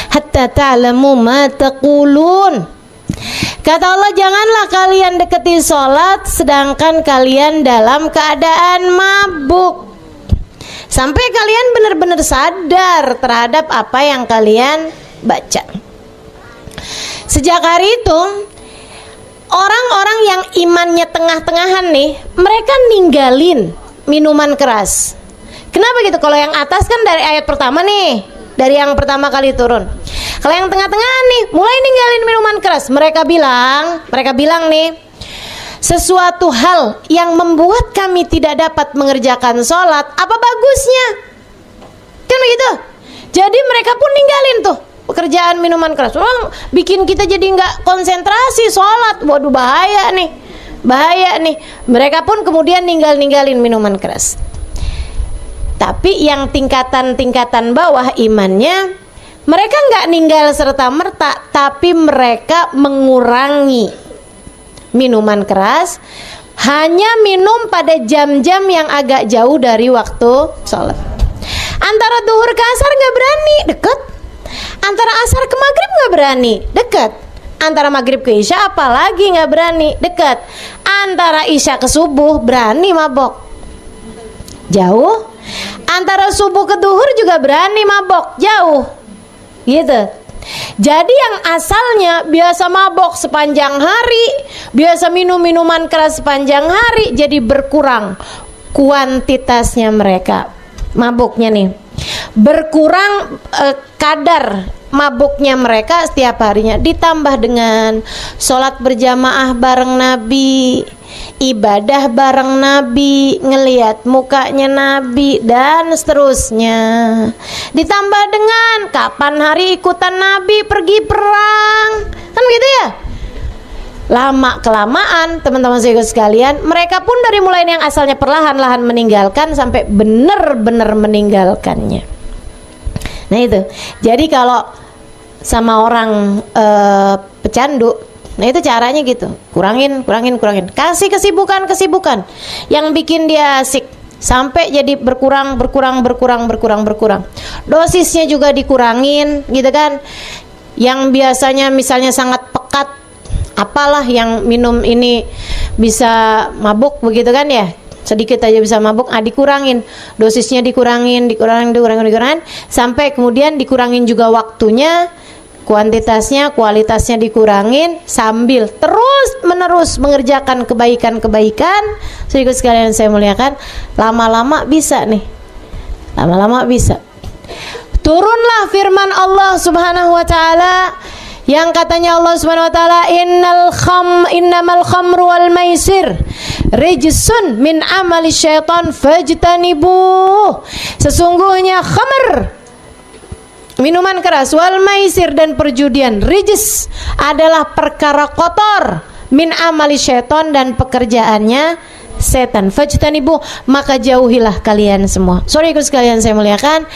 hatta ta'lamu ma taqulun. Kata Allah, janganlah kalian deketi sholat sedangkan kalian dalam keadaan mabuk, sampai kalian benar-benar sadar terhadap apa yang kalian baca. Sejak hari itu orang-orang yang imannya tengah-tengahan nih, mereka ninggalin minuman keras. Kenapa gitu? Kalau yang atas kan dari ayat pertama nih, dari yang pertama kali turun. Kalau yang tengah-tengah nih, mulai ninggalin minuman keras. Mereka bilang nih, sesuatu hal yang membuat kami tidak dapat mengerjakan sholat, apa bagusnya? Kan begitu. Jadi mereka pun ninggalin tuh pekerjaan minuman keras. Orang bikin kita jadi nggak konsentrasi sholat. Waduh, bahaya nih. Mereka pun kemudian ninggalin minuman keras. Tapi yang tingkatan bawah imannya, mereka nggak ninggal serta-merta, tapi mereka mengurangi minuman keras, hanya minum pada jam-jam yang agak jauh dari waktu sholat. Antara duhur ke asar nggak berani, deket. Antara asar ke maghrib nggak berani, deket. Antara maghrib ke isya apalagi nggak berani, deket. Antara isya ke subuh berani mabok, jauh. Antara subuh ke duhur juga berani mabok, jauh, gitu. Jadi yang asalnya biasa mabok sepanjang hari, biasa minum minuman keras sepanjang hari, jadi berkurang kuantitasnya mereka mabuknya nih, berkurang kadar mabuknya mereka setiap harinya, ditambah dengan sholat berjamaah bareng Nabi, ibadah bareng Nabi, ngelihat mukanya Nabi, dan seterusnya. Ditambah dengan kapan hari ikutan Nabi pergi perang, kan gitu ya. Lama kelamaan teman-teman sekalian, mereka pun dari mulai yang asalnya perlahan-lahan meninggalkan sampai benar-benar meninggalkannya. Nah itu. Jadi kalau sama orang pecandu, nah itu caranya gitu, kurangin. Kasih kesibukan yang bikin dia asik, sampai jadi berkurang. Dosisnya juga dikurangin, gitu kan. Yang biasanya misalnya sangat pekat, apalah yang minum ini bisa mabuk, begitu kan ya. Sedikit aja bisa mabuk, dikurangin. Dosisnya dikurangin, sampai kemudian dikurangin juga waktunya, kuantitasnya, kualitasnya dikurangin, sambil terus menerus mengerjakan kebaikan. Sedikit sekalian saya muliakan, lama-lama bisa nih, turunlah firman Allah Subhanahu wa taala yang katanya Allah Subhanahu wa taala, innamal khamru wal maisir rijsun min amali syaitan fajtanibuh. Sesungguhnya khamr, minuman keras, wal maisir, dan perjudian, rijs, adalah perkara kotor, min amali syaitan, dan pekerjaannya setan. Fajtanibu, maka jauhilah kalian semua. Saudaraku sekalian saya muliakan,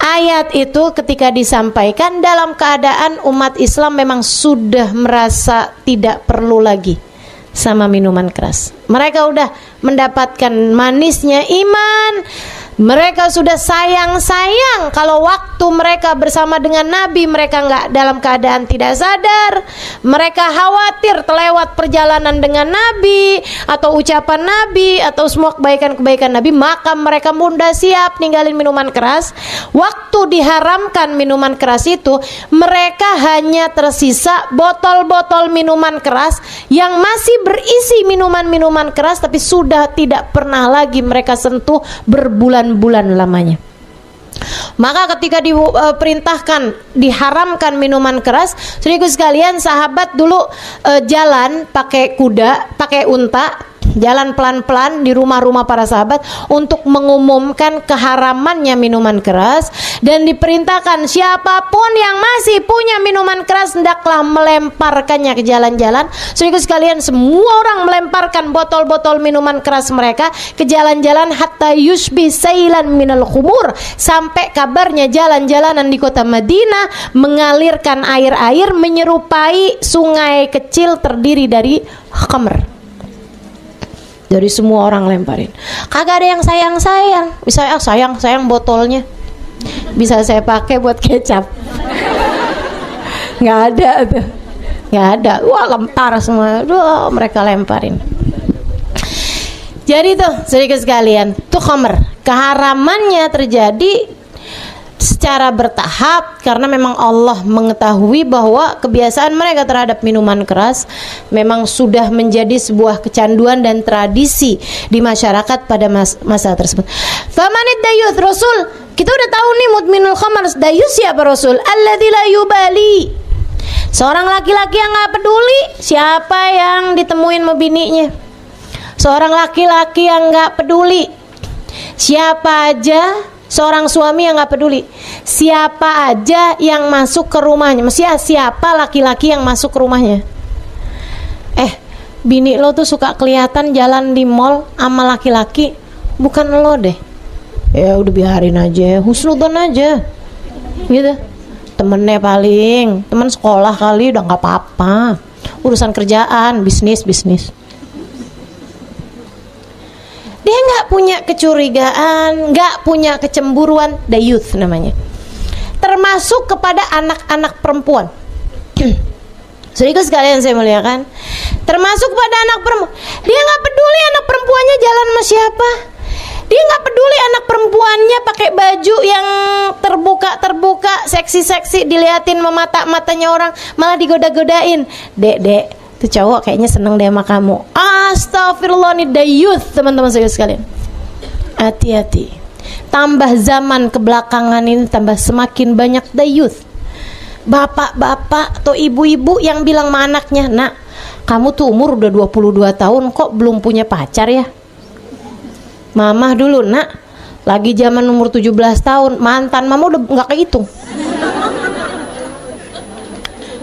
ayat itu ketika disampaikan dalam keadaan umat Islam memang sudah merasa tidak perlu lagi sama minuman keras. Mereka udah mendapatkan manisnya iman. Mereka sudah sayang kalau waktu mereka bersama dengan Nabi mereka nggak dalam keadaan tidak sadar. Mereka khawatir terlewat perjalanan dengan Nabi atau ucapan Nabi atau semua kebaikan-kebaikan Nabi, maka mereka mudah siap ninggalin minuman keras. Waktu diharamkan minuman keras itu, mereka hanya tersisa botol-botol minuman keras yang masih berisi minuman-minuman keras, tapi sudah tidak pernah lagi mereka sentuh berbulan-bulan lamanya. Maka ketika diperintahkan diharamkan minuman keras, saudaraku sekalian, sahabat dulu jalan pakai kuda, pakai unta, jalan pelan-pelan di rumah-rumah para sahabat untuk mengumumkan keharamannya minuman keras, dan diperintahkan siapapun yang masih punya minuman keras hendaklah melemparkannya ke jalan-jalan. Saudaraku sekalian, semua orang melemparkan botol-botol minuman keras mereka ke jalan-jalan, hatta yushbih sailan minal khumur, sampai kabarnya jalan-jalanan di kota Madinah mengalirkan air-air menyerupai sungai kecil terdiri dari khamr. Dari semua orang lemparin. Kagak ada yang sayang. Misalnya sayang botolnya, bisa saya pakai buat kecap. Nggak ada. Wah, lempar semua. Mereka lemparin. Jadi tuh sedikit sekalian, tuh khamr, keharamannya terjadi secara bertahap, karena memang Allah mengetahui bahwa kebiasaan mereka terhadap minuman keras memang sudah menjadi sebuah kecanduan dan tradisi di masyarakat pada masa tersebut. Famanid dayuth, Rasul, kita udah tahu nih mudminul khamar. Dayuth siapa Rasul? Alladzi la yubali, seorang laki-laki yang gak peduli siapa yang ditemuin sama bininya. Seorang laki-laki yang gak peduli siapa aja. Seorang suami yang gak peduli siapa aja yang masuk ke rumahnya. Mestinya siapa laki-laki yang masuk ke rumahnya. Bini lo tuh suka kelihatan jalan di mall sama laki-laki, bukan lo deh. Ya udah biarin aja, husnudon aja gitu. Temennya paling, temen sekolah kali, udah gak apa-apa. Urusan kerjaan, bisnis. Dia nggak punya kecurigaan, nggak punya kecemburuan. Dayuth namanya. Termasuk kepada anak-anak perempuan. Saudaraku sekalian saya muliakan, termasuk pada anak perempuan. Dia nggak peduli anak perempuannya jalan sama siapa. Dia nggak peduli anak perempuannya pakai baju yang terbuka, seksi, diliatin mata-matanya orang, malah digoda-godain. Dek, itu cowok kayaknya seneng deh sama kamu. Astagfirullah, nih dayuth teman-teman saya sekalian. Hati-hati. Tambah zaman kebelakangan ini tambah semakin banyak dayuth. Bapak-bapak atau ibu-ibu yang bilang sama anaknya, "Nak, kamu tuh umur udah 22 tahun kok belum punya pacar ya?" Mama dulu, "Nak, lagi zaman umur 17 tahun mantan mama udah nggak kehitung."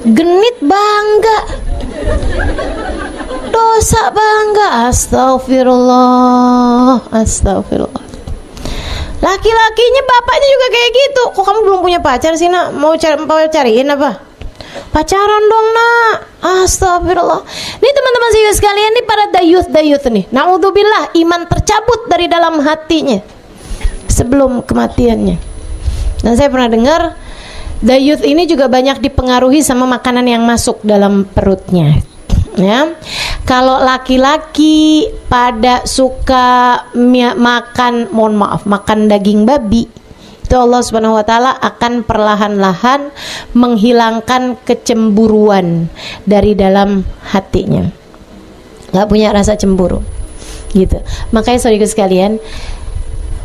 Genit bangga, dosa bangga. Astagfirullah. Laki-lakinya bapaknya juga kayak gitu. Kok kamu belum punya pacar sih, Nak? Mau cariin apa? Pacaran dong, Nak. Astagfirullah. Ini teman-teman sekalian, ini para dayuth nih. Naudzubillah, iman tercabut dari dalam hatinya sebelum kematiannya. Dan saya pernah dengar dayuth ini juga banyak dipengaruhi sama makanan yang masuk dalam perutnya. Ya, kalau laki-laki pada suka makan daging babi, itu Allah Subhanahu wa taala akan perlahan-lahan menghilangkan kecemburuan dari dalam hatinya. Gak punya rasa cemburu. Gitu. Makanya saudara sekalian,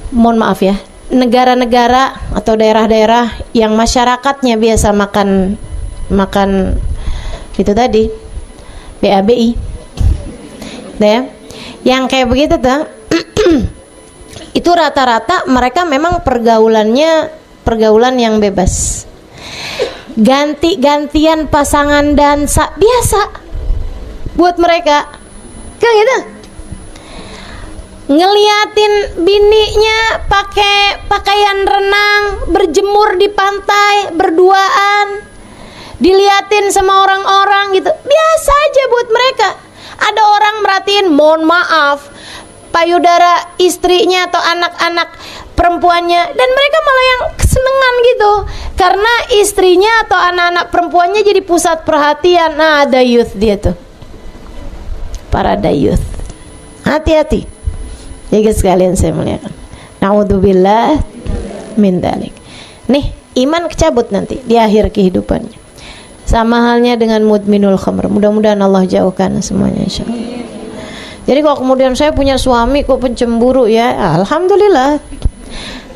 mohon maaf ya, negara-negara atau daerah-daerah yang masyarakatnya biasa makan itu tadi BABI, ya, yang kayak begitu tuh, itu rata-rata mereka memang pergaulan yang bebas, ganti-gantian pasangan dansa biasa buat mereka, kayak gitu. Ngeliatin bininya pakai pakaian renang, berjemur di pantai berduaan, diliatin sama orang-orang gitu, biasa aja buat mereka. Ada orang merhatiin, mohon maaf, payudara istrinya atau anak-anak perempuannya, dan mereka malah yang kesenengan gitu karena istrinya atau anak-anak perempuannya jadi pusat perhatian. Nah, dayuth dia tuh, para dayuth. Hati-hati ya guys sekalian saya muliakan. Naudzubillah min dzalik. Nih, iman kecabut nanti di akhir kehidupannya. Sama halnya dengan mudminul khamr. Mudah-mudahan Allah jauhkan semuanya insyaallah. Jadi kalau kemudian saya punya suami kok pencemburu, ya alhamdulillah.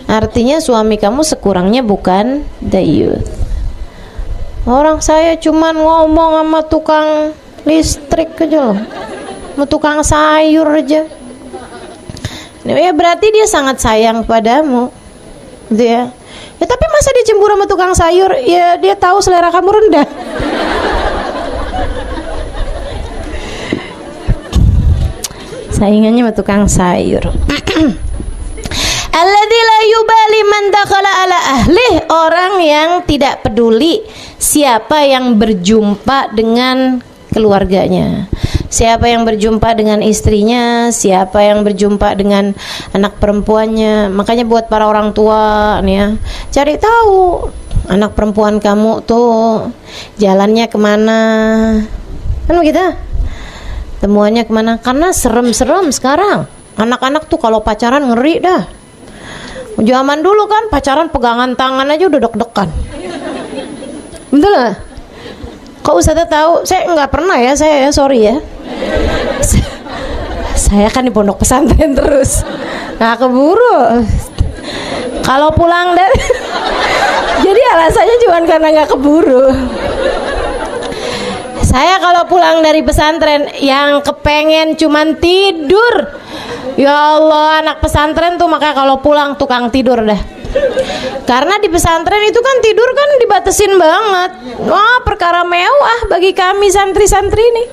Artinya suami kamu sekurangnya bukan dayuth. Orang saya cuman ngomong sama tukang listrik aja loh, sama tukang sayur aja. Ya berarti dia sangat sayang padamu, gitu ya. Ya tapi masa dia cemburu sama tukang sayur? Ya dia tahu selera kamu rendah. Saingannya sama tukang sayur. Alladzi la yubali man dakhala ala ahlih, orang yang tidak peduli siapa yang berjumpa dengan keluarganya, siapa yang berjumpa dengan istrinya, siapa yang berjumpa dengan anak perempuannya. Makanya buat para orang tua nih ya, cari tahu anak perempuan kamu tuh jalannya kemana, kan begitu, temuannya kemana. Karena serem-serem sekarang anak-anak tuh kalau pacaran ngeri dah. Zaman dulu kan pacaran pegangan tangan aja udah deg-degan. Betul nggak? Kok Ustazah tahu? Saya nggak pernah ya, saya ya, sorry ya. Saya kan di pondok pesantren terus, nggak keburu. Kalau pulang dari jadi alasannya cuma karena nggak keburu. Saya kalau pulang dari pesantren yang kepengen cuman tidur. Ya Allah, anak pesantren tuh makanya kalau pulang tukang tidur dah. Karena di pesantren itu kan tidur kan dibatasin banget. Wah, perkara mewah bagi kami santri-santri nih.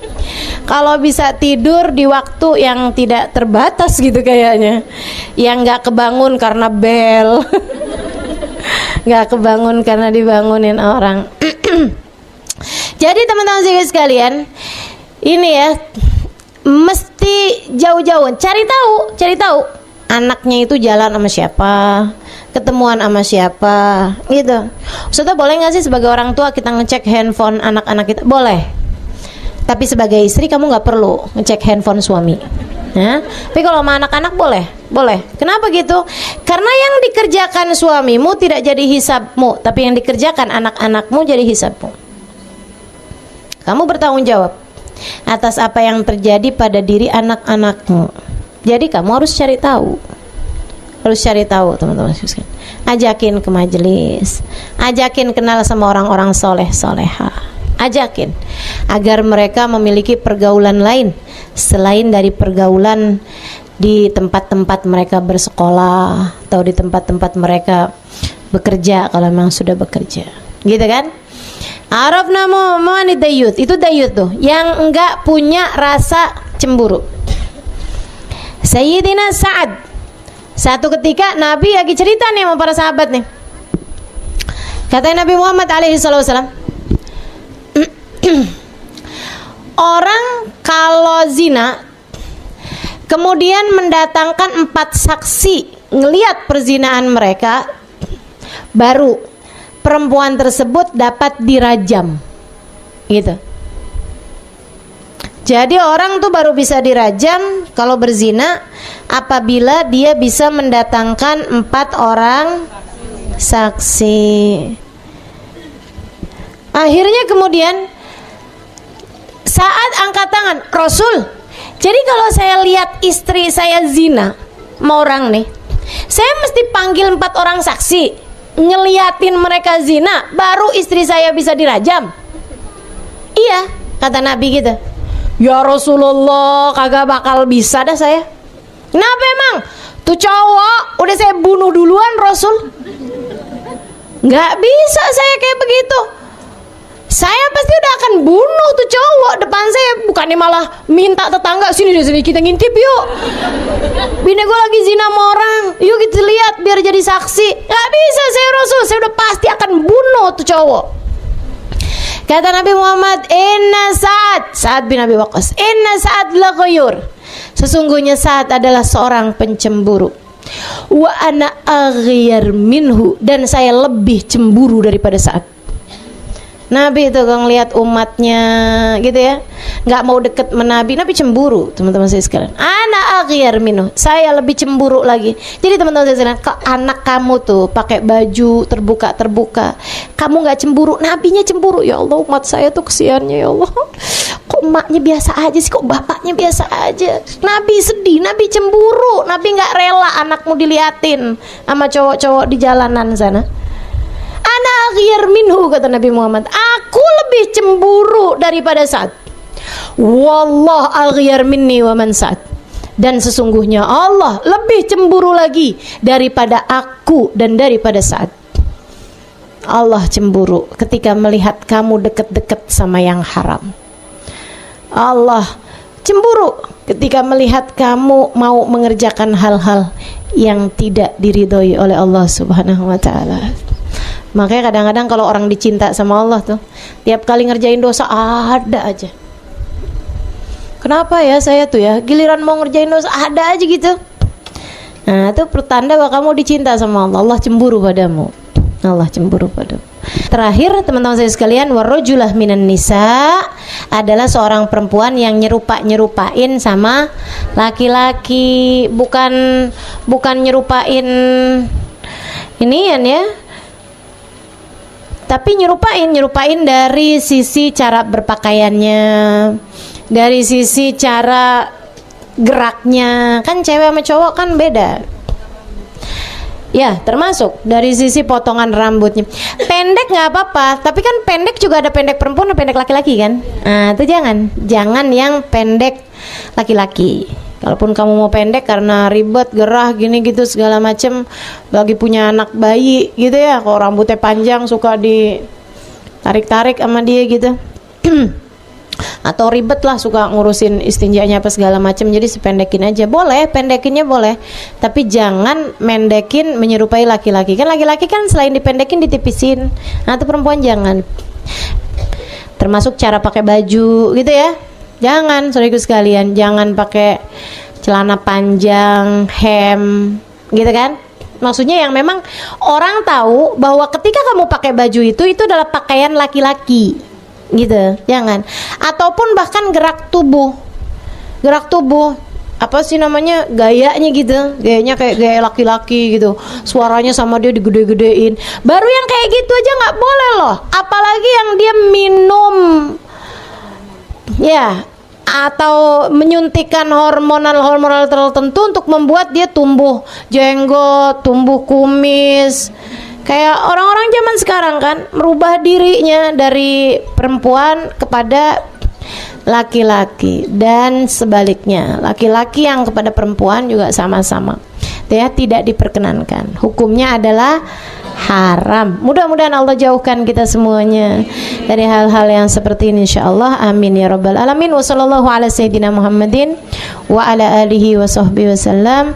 Kalau bisa tidur di waktu yang tidak terbatas gitu kayaknya. Yang nggak kebangun karena bel. Nggak kebangun karena dibangunin orang. Jadi teman-teman sekalian, ini ya mesti jauh-jauh cari tahu anaknya itu jalan sama siapa, ketemuan sama siapa, gitu. Ustazah boleh nggak sih sebagai orang tua kita ngecek handphone anak-anak kita? Boleh. Tapi sebagai istri kamu nggak perlu ngecek handphone suami. Ya? Tapi kalau sama anak-anak boleh. Kenapa gitu? Karena yang dikerjakan suamimu tidak jadi hisabmu, tapi yang dikerjakan anak-anakmu jadi hisabmu. Kamu bertanggung jawab atas apa yang terjadi pada diri anak-anakmu. Jadi kamu harus cari tahu. Teman-teman sekalian. Ajakin ke majelis, ajakin kenal sama orang-orang soleh-soleha, ajakin agar mereka memiliki pergaulan lain selain dari pergaulan di tempat-tempat mereka bersekolah atau di tempat-tempat mereka bekerja kalau memang sudah bekerja, gitu kan? Arafna mu'mani dayut, itu dayut tuh yang enggak punya rasa cemburu. Sayyidina Sa'ad, satu ketika Nabi lagi cerita nih sama para sahabat nih. Kata Nabi Muhammad alaihi wasallam, orang kalau zina kemudian mendatangkan 4 saksi ngelihat perzinahan mereka, baru perempuan tersebut dapat dirajam, gitu. Jadi orang tuh baru bisa dirajam kalau berzina apabila dia bisa mendatangkan 4 orang saksi. Akhirnya kemudian saat angkat tangan, Rasul, jadi kalau saya lihat istri saya zina sama orang nih, saya mesti panggil 4 orang saksi ngeliatin mereka zina baru istri saya bisa dirajam? Iya, kata Nabi gitu. Ya Rasulullah, kagak bakal bisa dah saya. Kenapa emang? Tuh cowok udah saya bunuh duluan Rasul. Nggak bisa saya kayak begitu. Saya pasti udah akan bunuh tuh cowok depan saya, bukannya malah minta tetangga sini kita ngintip yuk. Bini gue lagi zina sama orang, yuk kita lihat biar jadi saksi. Gak bisa saya Rasul, saya udah pasti akan bunuh tuh cowok. Kata Nabi Muhammad, Inna Sa'ad bin Abi Waqqas, Inna Sa'ad la ghayur, sesungguhnya Sa'ad adalah seorang pencemburu. Wa ana aghyar minhu, dan saya lebih cemburu daripada Sa'ad. Nabi itu kalau ngelihat umatnya gitu ya, nggak mau deket menabi, Nabi cemburu, teman-teman saya sekalian. Ana aghyar minhu, saya lebih cemburu lagi. Jadi teman-teman saya sekalian, kok anak kamu tuh pakai baju terbuka, kamu nggak cemburu, nabinya cemburu. Ya Allah, umat saya tuh kesiannya ya Allah. Kok emaknya biasa aja sih, kok bapaknya biasa aja. Nabi sedih, Nabi cemburu, Nabi nggak rela anakmu diliatin sama cowok-cowok di jalanan sana. Ana aghyar minhu, kata Nabi Muhammad, aku lebih cemburu daripada Sa'ad. Wallah aghyar minni wa man Sa'ad, dan sesungguhnya Allah lebih cemburu lagi daripada aku dan daripada Sa'ad. Allah cemburu ketika melihat kamu deket-deket sama yang haram. Allah cemburu ketika melihat kamu mau mengerjakan hal-hal yang tidak diridhoi oleh Allah Subhanahu wa ta'ala. Makanya kadang-kadang kalau orang dicinta sama Allah tuh, tiap kali ngerjain dosa ada aja. Kenapa ya saya tuh ya, giliran mau ngerjain dosa ada aja gitu. Nah itu pertanda bahwa kamu dicinta sama Allah. Allah cemburu padamu. Allah cemburu padamu. Terakhir teman-teman saya sekalian, warrajulah minan nisa adalah seorang perempuan yang nyerupain sama laki-laki, bukan nyerupain inian ya. Tapi nyerupain dari sisi cara berpakaiannya, dari sisi cara geraknya. Kan cewek sama cowok kan beda. Ya, termasuk dari sisi potongan rambutnya. Pendek nggak apa-apa, tapi kan pendek juga ada pendek perempuan dan pendek laki-laki kan. Nah, itu jangan yang pendek laki-laki. Kalaupun kamu mau pendek karena ribet, gerah, gini gitu segala macem, lagi punya anak bayi gitu ya, kalau rambutnya panjang suka ditarik-tarik sama dia gitu. Atau ribet lah, suka ngurusin istinjanya apa segala macam, jadi sependekin aja. Boleh, pendekinnya boleh, tapi jangan mendekin menyerupai laki-laki. Kan laki-laki kan selain dipendekin ditipisin. Nah, itu perempuan jangan. Termasuk cara pakai baju gitu ya. Jangan, saudaraku sekalian, jangan pakai celana panjang, hem gitu kan. Maksudnya yang memang orang tahu bahwa ketika kamu pakai baju itu adalah pakaian laki-laki gitu, jangan. Ataupun bahkan gerak tubuh apa sih namanya, gayanya gitu, gayanya kayak gaya laki-laki gitu, suaranya sama dia digede-gedein, baru yang kayak gitu aja nggak boleh loh. Apalagi yang dia minum ya, atau menyuntikkan hormonal tertentu untuk membuat dia tumbuh jenggot, tumbuh kumis. Kayak orang-orang zaman sekarang kan merubah dirinya dari perempuan kepada laki-laki dan sebaliknya, laki-laki yang kepada perempuan juga sama-sama ya, tidak diperkenankan. Hukumnya adalah haram. Mudah-mudahan Allah jauhkan kita semuanya dari hal-hal yang seperti ini insyaallah. Amin ya rabbal alamin. Wassallallahu ala sayyidina Muhammadin wa ala alihi wa sahbihi wasallam.